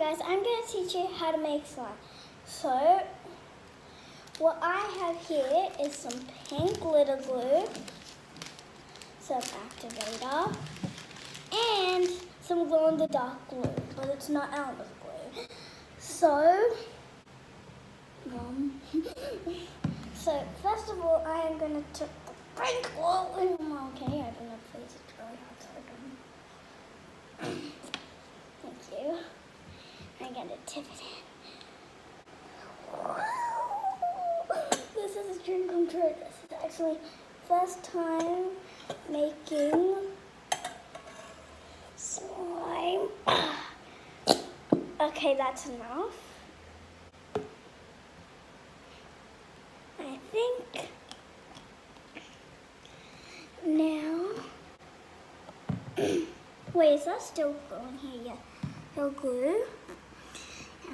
guys, I'm going to teach you how to make slime. So, what I have here is some pink glitter glue, some activator, and some glow-in-the-dark glue, but it's not Elmer's glue. So, first of all, I am going to tip the pink glue. Can you open it, please? It's really hard to open. Thank you. I'm going to tip it in. This is a dream come true. This is actually first time making slime. Okay, that's enough. I think now. Wait, is that still going here? Yeah, still glue.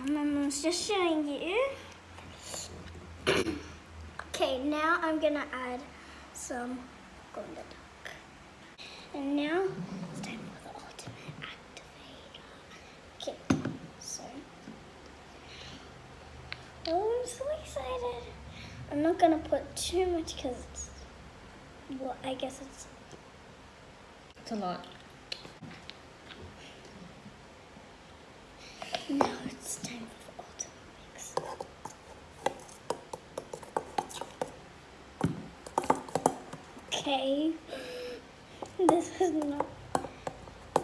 And I was just showing you. Okay, now I'm gonna add some glow-in-the-dark. And now it's time for the ultimate activator. Okay, so. Oh, I'm so excited. I'm not gonna put too much because it's, well, I guess it's a lot. Now it's time for the ultimate mix. Okay. This is not.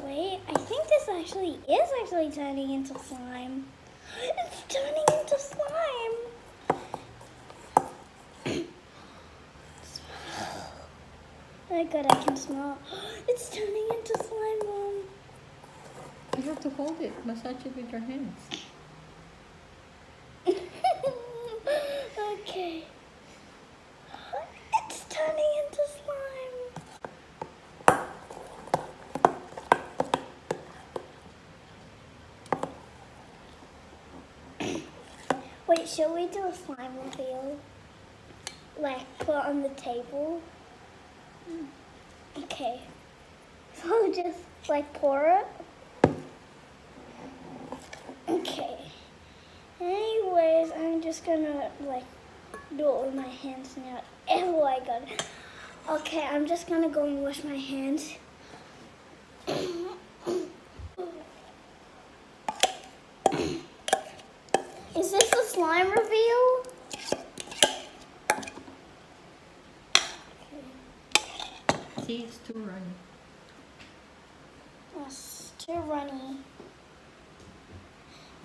Wait, I think this actually is turning into slime. It's turning into slime. Oh God, I can smell. It's turning into slime, Mom. You have to hold it, massage it with your hands. Okay. It's turning into slime. Wait, shall we do a slime reveal? Like, put on the table? Okay. So just, like, pour it? Okay. Anyways, I'm just gonna like do it with my hands now. Oh my God. Okay, I'm just gonna go and wash my hands. Is this a slime reveal? See, it's too runny. It's too runny.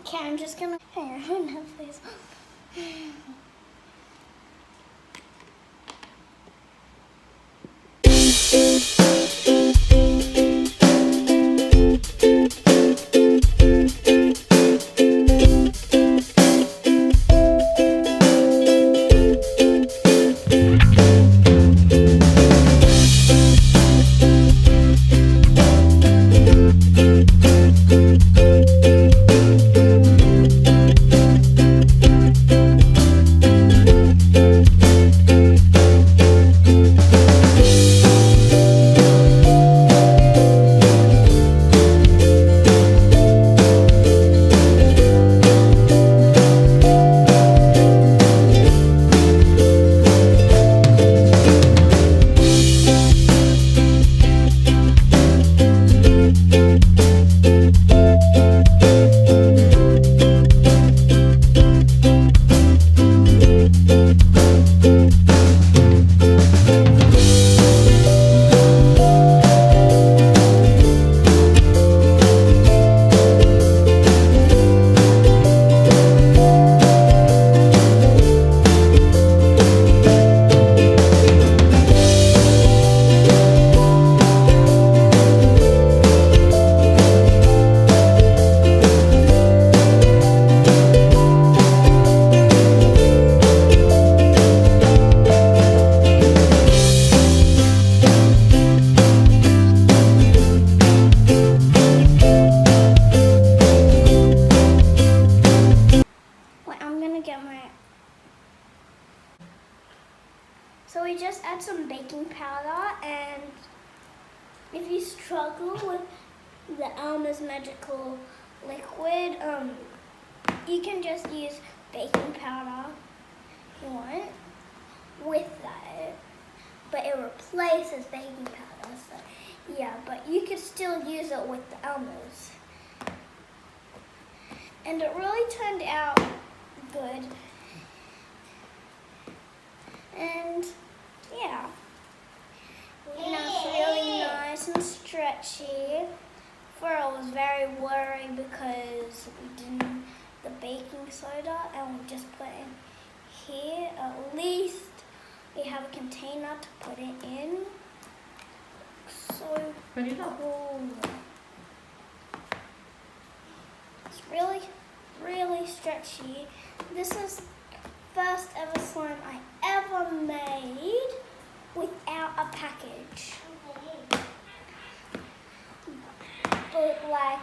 Okay, I'm just gonna hang on now, please. So we just add some baking powder, and if you struggle with the Elmer's Magical liquid, you can just use baking powder if you want with that, but it replaces baking powder. So yeah, but you can still use it with the Elmer's, and it really turned out good. And yeah, and it's really nice and stretchy. Before I was very worried because we didn't the baking soda and we just put it here. At least we have a container to put it in. So Put it up. cool. It's really, really stretchy. This is the first ever slime I ever made without a package. But like,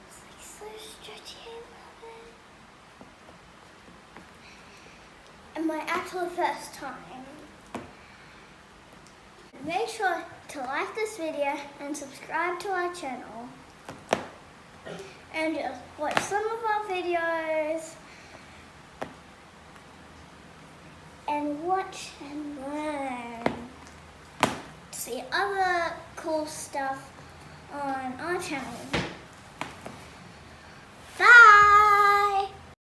it's like so stretchy, I love it. And my actual first time. Make sure to like this video and subscribe to our channel. And just watch some of our videos. And watch and learn. See other cool stuff on our channel.